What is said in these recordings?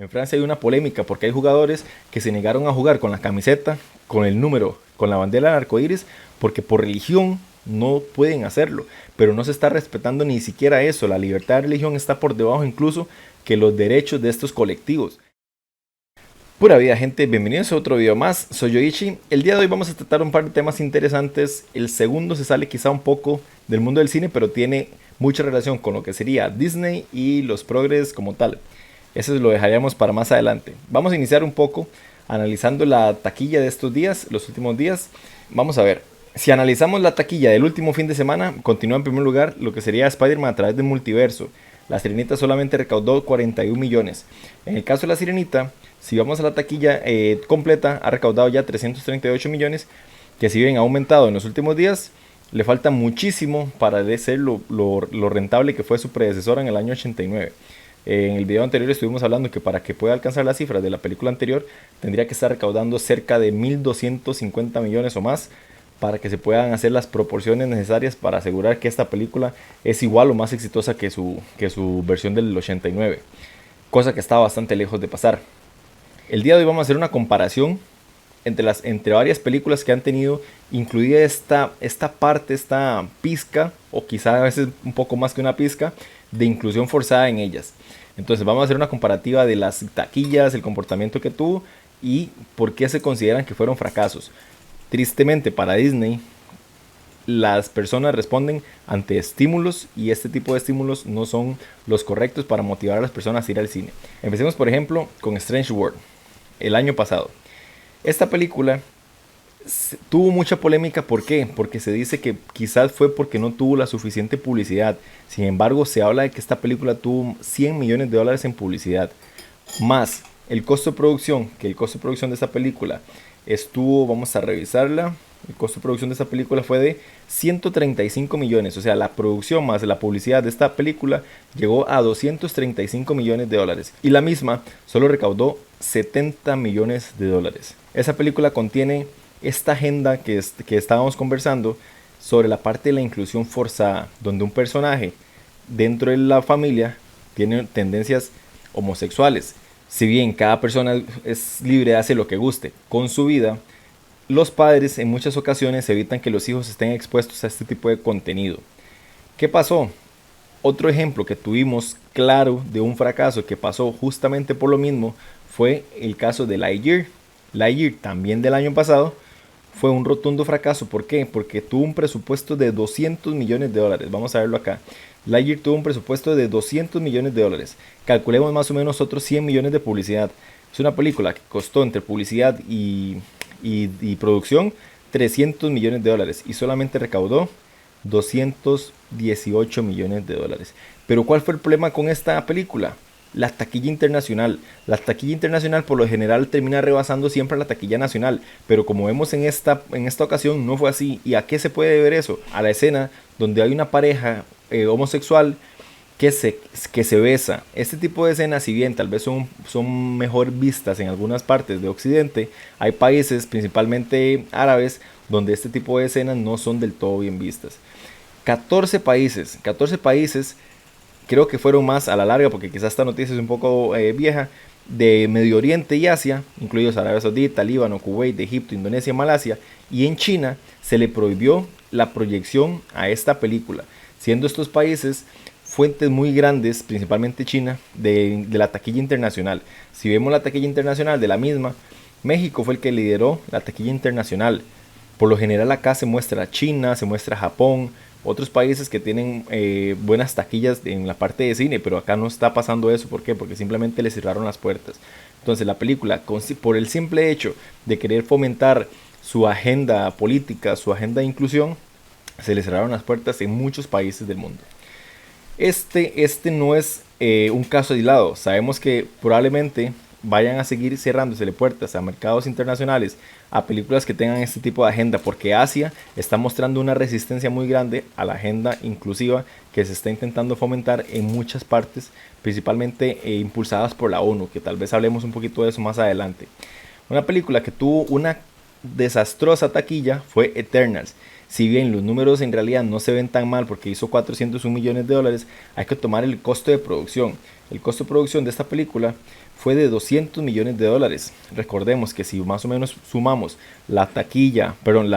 En Francia hay una polémica porque hay jugadores que se negaron a jugar con la camiseta, con el número, con la bandera del arco iris, porque por religión no pueden hacerlo. Pero no se está respetando ni siquiera eso. La libertad de religión está por debajo incluso que los derechos de estos colectivos. Pura vida, gente, bienvenidos a otro video más. Soy Yoichi. El día de hoy vamos a tratar un par de temas interesantes. El segundo se sale quizá un poco del mundo del cine, pero tiene mucha relación con lo que sería Disney y los progres como tal. Eso lo dejaríamos para más adelante. Vamos a iniciar un poco analizando la taquilla de estos días, los últimos días. Vamos a ver. Si analizamos la taquilla del último fin de semana, continúa en primer lugar lo que sería Spider-Man a través del multiverso. La Sirenita solamente recaudó 41 millones. En el caso de la Sirenita, si vamos a la taquilla completa, ha recaudado ya 338 millones, que si bien ha aumentado en los últimos días, le falta muchísimo para ser lo rentable que fue su predecesora en el año 89. En el video anterior estuvimos hablando que para que pueda alcanzar las cifras de la película anterior, tendría que estar recaudando cerca de 1.250 millones o más para que se puedan hacer las proporciones necesarias para asegurar que esta película es igual o más exitosa que su versión del 89, cosa que está bastante lejos de pasar. El día de hoy vamos a hacer una comparación entre varias películas que han tenido incluida esta pizca, o quizá a veces un poco más que una pizca, de inclusión forzada en ellas. Entonces vamos a hacer una comparativa de las taquillas, el comportamiento que tuvo y por qué se consideran que fueron fracasos. Tristemente para Disney, las personas responden ante estímulos y este tipo de estímulos no son los correctos para motivar a las personas a ir al cine. Empecemos por ejemplo con Strange World, el año pasado. Esta película tuvo mucha polémica, ¿por qué? Porque se dice que quizás fue porque no tuvo la suficiente publicidad. Sin embargo, se habla de que esta película tuvo 100 millones de dólares en publicidad. Más el costo de producción, que el costo de producción de esta película estuvo, vamos a revisarla, el costo de producción de esta película fue de 135 millones. O sea, la producción más la publicidad de esta película llegó a 235 millones de dólares. Y la misma solo recaudó 70 millones de dólares. Esa película contiene esta agenda que estábamos conversando sobre la parte de la inclusión forzada, donde un personaje dentro de la familia tiene tendencias homosexuales. Si bien cada persona es libre de hacer lo que guste con su vida, los padres en muchas ocasiones evitan que los hijos estén expuestos a este tipo de contenido. ¿Qué pasó? Otro ejemplo que tuvimos claro de un fracaso que pasó justamente por lo mismo fue el caso de Lightyear. Lightyear, también del año pasado, fue un rotundo fracaso. ¿Por qué? Porque tuvo un presupuesto de 200 millones de dólares. Vamos a verlo acá. Lightyear tuvo un presupuesto de 200 millones de dólares. Calculemos más o menos otros 100 millones de publicidad. Es una película que costó entre publicidad y producción 300 millones de dólares y solamente recaudó 218 millones de dólares. Pero ¿cuál fue el problema con esta película? La taquilla internacional. La taquilla internacional por lo general termina rebasando siempre a la taquilla nacional, pero como vemos en esta ocasión no fue así. ¿Y a qué se puede deber eso? A la escena donde hay una pareja homosexual que se besa. Este tipo de escenas, si bien tal vez son mejor vistas en algunas partes de Occidente, hay países, principalmente árabes, donde este tipo de escenas no son del todo bien vistas. 14 países, creo que fueron más a la larga, porque quizás esta noticia es un poco vieja, de Medio Oriente y Asia, incluidos Arabia Saudita, Líbano, Kuwait, Egipto, Indonesia, Malasia, y en China se le prohibió la proyección a esta película, siendo estos países fuentes muy grandes, principalmente China, de la taquilla internacional. Si vemos la taquilla internacional de la misma, México fue el que lideró la taquilla internacional. Por lo general acá se muestra China, se muestra Japón, otros países que tienen buenas taquillas en la parte de cine, pero acá no está pasando eso. ¿Por qué? Porque simplemente le cerraron las puertas. Entonces la película, por el simple hecho de querer fomentar su agenda política, su agenda de inclusión, se le cerraron las puertas en muchos países del mundo. Este no es un caso aislado. Sabemos que probablemente vayan a seguir cerrándosele puertas a mercados internacionales, a películas que tengan este tipo de agenda, porque Asia está mostrando una resistencia muy grande a la agenda inclusiva que se está intentando fomentar en muchas partes, principalmente impulsadas por la ONU, que tal vez hablemos un poquito de eso más adelante. Una película que tuvo una desastrosa taquilla fue Eternals. Si bien los números en realidad no se ven tan mal porque hizo 401 millones de dólares, hay que tomar el costo de producción. El costo de producción de esta película fue de 200 millones de dólares. Recordemos que si más o menos sumamos la taquilla, perdón,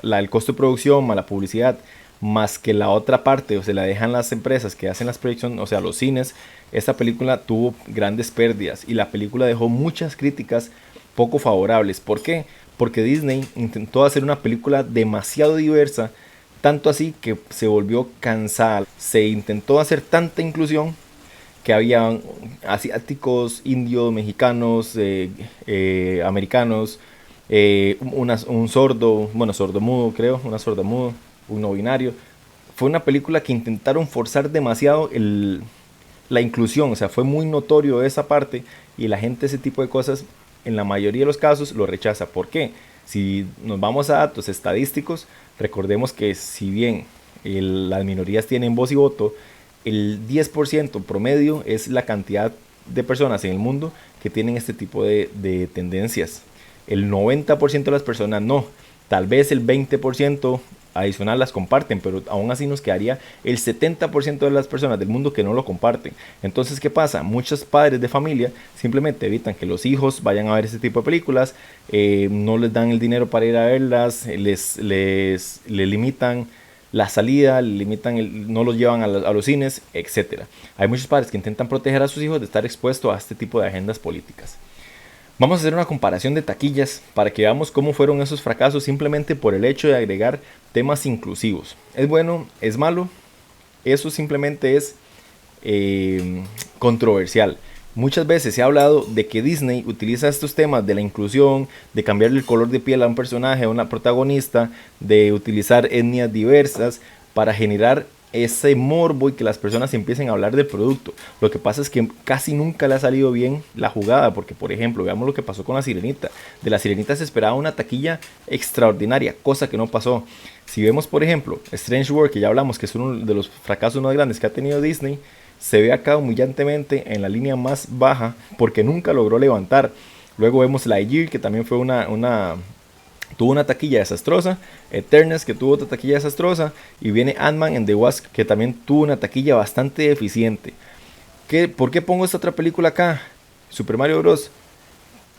el costo de producción más la publicidad, más que la otra parte, o se la dejan las empresas que hacen las proyecciones, o sea, los cines, esta película tuvo grandes pérdidas y la película dejó muchas críticas poco favorables. ¿Por qué? Porque Disney intentó hacer una película demasiado diversa, tanto así que se volvió cansada. Se intentó hacer tanta inclusión que había asiáticos, indios, mexicanos, americanos, un sordo, bueno, sordomudo creo, una sordomudo, un no binario. Fue una película que intentaron forzar demasiado la inclusión, o sea, fue muy notorio esa parte y la gente ese tipo de cosas en la mayoría de los casos lo rechaza. ¿Por qué? Si nos vamos a datos estadísticos, recordemos que si bien las minorías tienen voz y voto, el 10% promedio es la cantidad de personas en el mundo que tienen este tipo de tendencias. El 90% de las personas no. Tal vez el 20% adicional las comparten, pero aún así nos quedaría el 70% de las personas del mundo que no lo comparten. Entonces, ¿qué pasa? Muchos padres de familia simplemente evitan que los hijos vayan a ver este tipo de películas, no les dan el dinero para ir a verlas, les limitan la salida, limitan no los llevan a los cines, etcétera. Hay muchos padres que intentan proteger a sus hijos de estar expuestos a este tipo de agendas políticas. Vamos a hacer una comparación de taquillas para que veamos cómo fueron esos fracasos simplemente por el hecho de agregar temas inclusivos. ¿Es bueno? ¿Es malo? Eso simplemente es controversial. Muchas veces se ha hablado de que Disney utiliza estos temas de la inclusión, de cambiarle el color de piel a un personaje, a una protagonista, de utilizar etnias diversas para generar ese morbo y que las personas empiecen a hablar del producto. Lo que pasa es que casi nunca le ha salido bien la jugada, porque por ejemplo, veamos lo que pasó con La Sirenita. De La Sirenita se esperaba una taquilla extraordinaria, cosa que no pasó. Si vemos por ejemplo Strange World, que ya hablamos que es uno de los fracasos más grandes que ha tenido Disney, se ve acá humillantemente en la línea más baja porque nunca logró levantar. Luego vemos Lightyear, que también fue tuvo una taquilla desastrosa, Eternals, que tuvo otra taquilla desastrosa, y viene Ant-Man and the Wasp, que también tuvo una taquilla bastante deficiente. ¿Por qué pongo esta otra película acá? Super Mario Bros.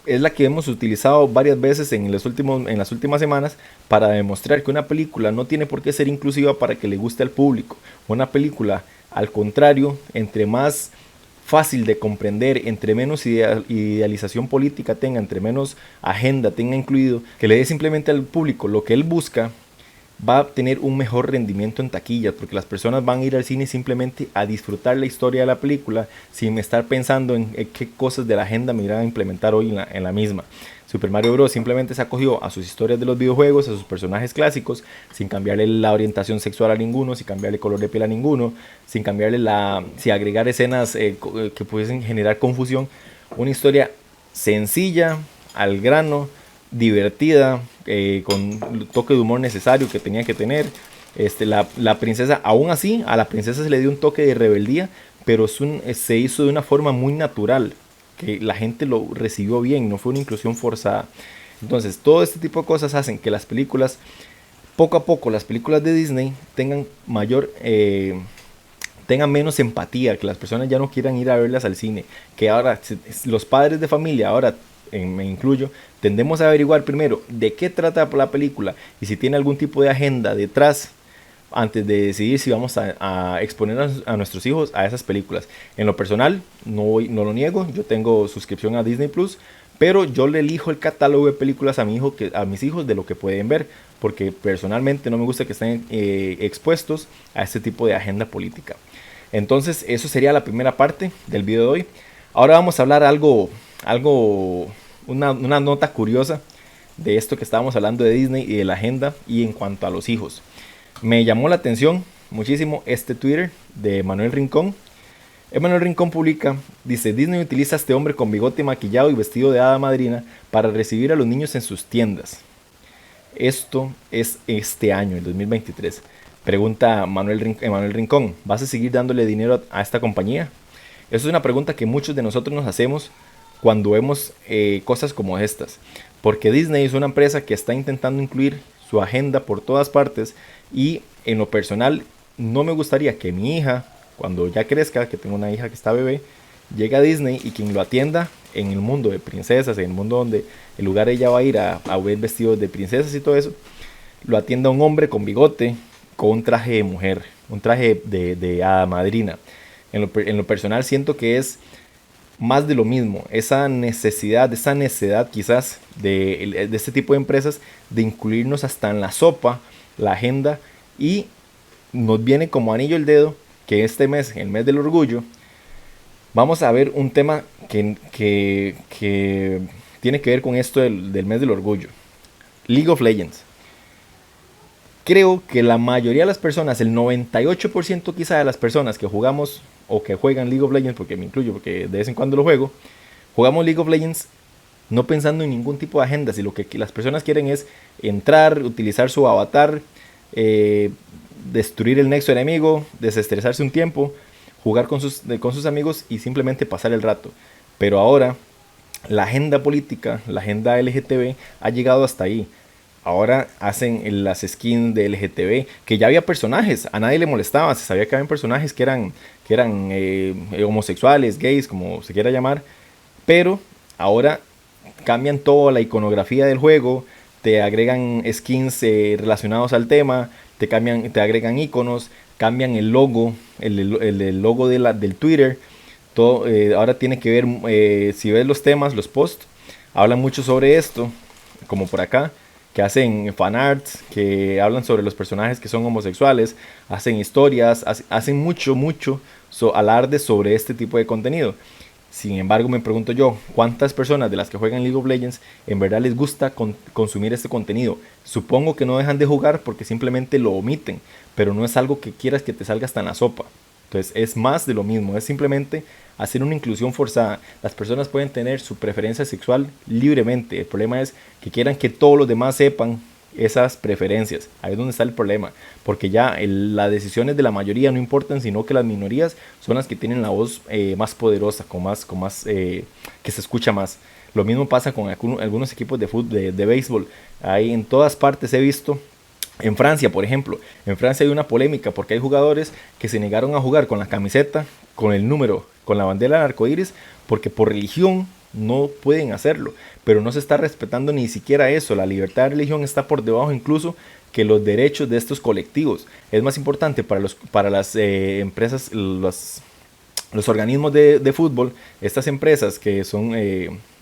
Es la que hemos utilizado varias veces en las últimas semanas para demostrar que una película no tiene por qué ser inclusiva para que le guste al público. Una película, al contrario, entre más fácil de comprender, entre menos idealización política tenga, entre menos agenda tenga incluido, que le dé simplemente al público lo que él busca, va a tener un mejor rendimiento en taquillas, porque las personas van a ir al cine simplemente a disfrutar la historia de la película sin estar pensando en qué cosas de la agenda me irán a implementar hoy en la misma. Super Mario Bros. Simplemente se acogió a sus historias de los videojuegos, a sus personajes clásicos, sin cambiarle la orientación sexual a ninguno, sin cambiarle color de piel a ninguno, sin cambiarle sin agregar escenas que pudiesen generar confusión. Una historia sencilla, al grano, divertida, con el toque de humor necesario que tenía que tener. La princesa, aún así, a la princesa se le dio un toque de rebeldía, pero se hizo de una forma muy natural, que la gente lo recibió bien, no fue una inclusión forzada. Entonces, todo este tipo de cosas hacen que las películas, poco a poco, las películas de Disney tengan tengan menos empatía, que las personas ya no quieran ir a verlas al cine, que ahora los padres de familia, ahora me incluyo, tendemos a averiguar primero de qué trata la película y si tiene algún tipo de agenda detrás antes de decidir si vamos a exponer a nuestros hijos a esas películas. En lo personal, no lo niego, yo tengo suscripción a Disney Plus, pero yo le elijo el catálogo de películas a mis hijos de lo que pueden ver, porque personalmente no me gusta que estén expuestos a este tipo de agenda política. Entonces, eso sería la primera parte del video de hoy. Ahora vamos a hablar una nota curiosa de esto que estábamos hablando de Disney y de la agenda y en cuanto a los hijos. Me llamó la atención muchísimo este Twitter de Manuel Rincón. Manuel Rincón publica, dice: Disney utiliza a este hombre con bigote maquillado y vestido de hada madrina para recibir a los niños en sus tiendas. Esto es este año, el 2023. Pregunta Manuel Rincón, ¿vas a seguir dándole dinero a esta compañía? Esa es una pregunta que muchos de nosotros nos hacemos cuando vemos cosas como estas. Porque Disney es una empresa que está intentando incluir su agenda por todas partes, y en lo personal no me gustaría que mi hija, cuando ya crezca, que tengo una hija que está bebé, llega a Disney y quien lo atienda en el mundo de princesas, en el mundo donde el lugar ella va a ir a ver vestidos de princesas y todo eso, lo atienda un hombre con bigote, con un traje de mujer, un traje de hada madrina. En lo personal siento que es más de lo mismo, esa necesidad, esa necedad quizás de este tipo de empresas de incluirnos hasta en la sopa, la agenda, y nos viene como anillo al dedo que este mes, el mes del orgullo, vamos a ver un tema que tiene que ver con esto del mes del orgullo. League of Legends. Creo que la mayoría de las personas, el 98% quizá de las personas que jugamos o que juegan League of Legends, porque me incluyo porque de vez en cuando lo juego, jugamos League of Legends no pensando en ningún tipo de agenda, si lo que las personas quieren es entrar, utilizar su avatar, eh, destruir el nexo enemigo, desestresarse un tiempo, jugar con sus amigos y simplemente pasar el rato. Pero ahora la agenda política, la agenda LGTB ha llegado hasta ahí. Ahora hacen las skins de LGTB, que ya había personajes, a nadie le molestaba, se sabía que había personajes que eran homosexuales, gays, como se quiera llamar, pero ahora cambian toda la iconografía del juego, te agregan skins relacionados al tema, te agregan iconos, cambian el logo, el logo del Twitter, todo, ahora tiene que ver, si ves los temas, los posts, hablan mucho sobre esto, como por acá, que hacen fanarts, que hablan sobre los personajes que son homosexuales, hacen historias, hacen mucho alarde sobre este tipo de contenido. Sin embargo, me pregunto yo, ¿cuántas personas de las que juegan League of Legends en verdad les gusta consumir este contenido? Supongo que no dejan de jugar porque simplemente lo omiten, pero no es algo que quieras que te salga hasta en la sopa. Entonces es más de lo mismo, es simplemente hacer una inclusión forzada. Las personas pueden tener su preferencia sexual libremente, el problema es que quieran que todos los demás sepan esas preferencias. Ahí es donde está el problema, porque ya las decisiones de la mayoría no importan, sino que las minorías son las que tienen la voz más poderosa, que se escucha más. Lo mismo pasa con algunos equipos de fútbol, de béisbol. Ahí en todas partes he visto. En Francia, por ejemplo, en Francia hay una polémica porque hay jugadores que se negaron a jugar con la camiseta, con el número, con la bandera del arco iris, porque por religión no pueden hacerlo. Pero no se está respetando ni siquiera eso. La libertad de religión está por debajo incluso que los derechos de estos colectivos. Es más importante para las empresas, los organismos de fútbol, estas empresas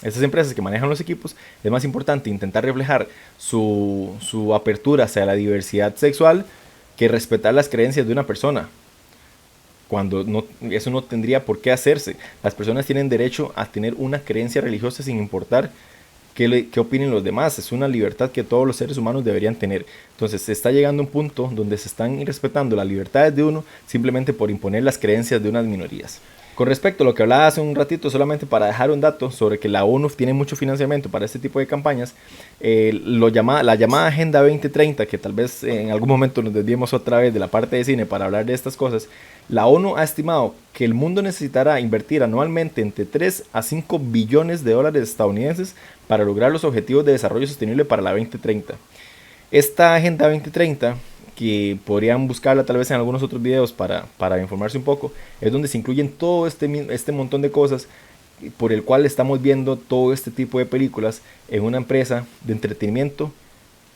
estas empresas que manejan los equipos, es más importante intentar reflejar su apertura hacia la diversidad sexual que respetar las creencias de una persona. Cuando eso no tendría por qué hacerse. Las personas tienen derecho a tener una creencia religiosa sin importar qué opinen los demás. Es una libertad que todos los seres humanos deberían tener. Entonces se está llegando a un punto donde se están irrespetando las libertades de uno simplemente por imponer las creencias de unas minorías. Con respecto a lo que hablaba hace un ratito, solamente para dejar un dato sobre que la ONU tiene mucho financiamiento para este tipo de campañas, la llamada Agenda 2030, que tal vez en algún momento nos desviemos otra vez de la parte de cine para hablar de estas cosas, la ONU ha estimado que el mundo necesitará invertir anualmente entre 3 a 5 billones de dólares estadounidenses para lograr los objetivos de desarrollo sostenible para la 2030. Esta Agenda 2030, que podrían buscarla tal vez en algunos otros videos para informarse un poco, es donde se incluyen todo este montón de cosas por el cual estamos viendo todo este tipo de películas en una empresa de entretenimiento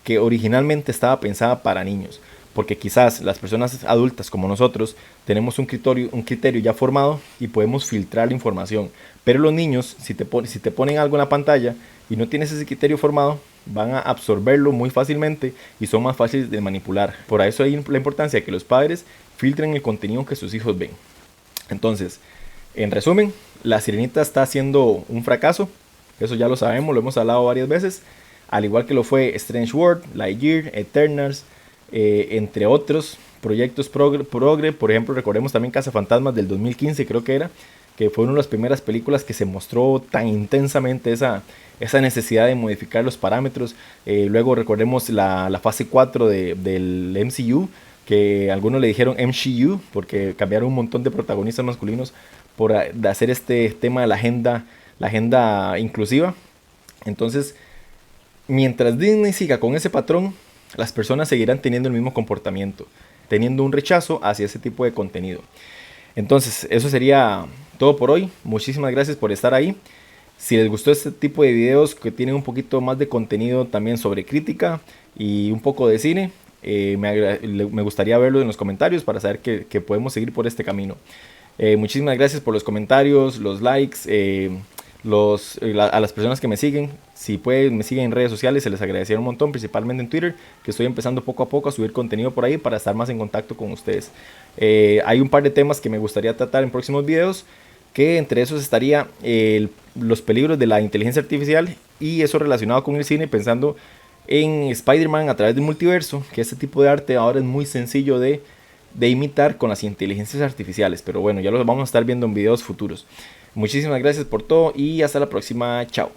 que originalmente estaba pensada para niños. Porque quizás las personas adultas como nosotros tenemos un criterio ya formado y podemos filtrar la información. Pero los niños, si te ponen algo en la pantalla y no tienes ese criterio formado, van a absorberlo muy fácilmente y son más fáciles de manipular. Por eso hay la importancia de que los padres filtren el contenido que sus hijos ven. Entonces, en resumen, La Sirenita está siendo un fracaso. Eso ya lo sabemos, lo hemos hablado varias veces. Al igual que lo fue Strange World, Lightyear, Eternals, entre otros proyectos progre. Por ejemplo, recordemos también Cazafantasmas del 2015, creo que fue una de las primeras películas que se mostró tan intensamente esa necesidad de modificar los parámetros. Luego recordemos la fase 4 del MCU, que algunos le dijeron MCU porque cambiaron un montón de protagonistas masculinos por hacer este tema de la agenda inclusiva. Entonces, mientras Disney siga con ese patrón, las personas seguirán teniendo el mismo comportamiento, teniendo un rechazo hacia ese tipo de contenido. Entonces, eso sería todo por hoy. Muchísimas gracias por estar ahí. Si les gustó este tipo de videos que tienen un poquito más de contenido también sobre crítica y un poco de cine, me gustaría verlo en los comentarios para saber que podemos seguir por este camino. Muchísimas gracias por los comentarios, los likes, a las personas que me siguen. Si pueden, me siguen en redes sociales, se les agradecería un montón, principalmente en Twitter, que estoy empezando poco a poco a subir contenido por ahí para estar más en contacto con ustedes. Hay un par de temas que me gustaría tratar en próximos videos, que entre esos estaría los peligros de la inteligencia artificial y eso relacionado con el cine, pensando en Spider-Man a través del multiverso, que este tipo de arte ahora es muy sencillo de imitar con las inteligencias artificiales. Pero bueno, ya lo vamos a estar viendo en videos futuros. Muchísimas gracias por todo y hasta la próxima. Chao.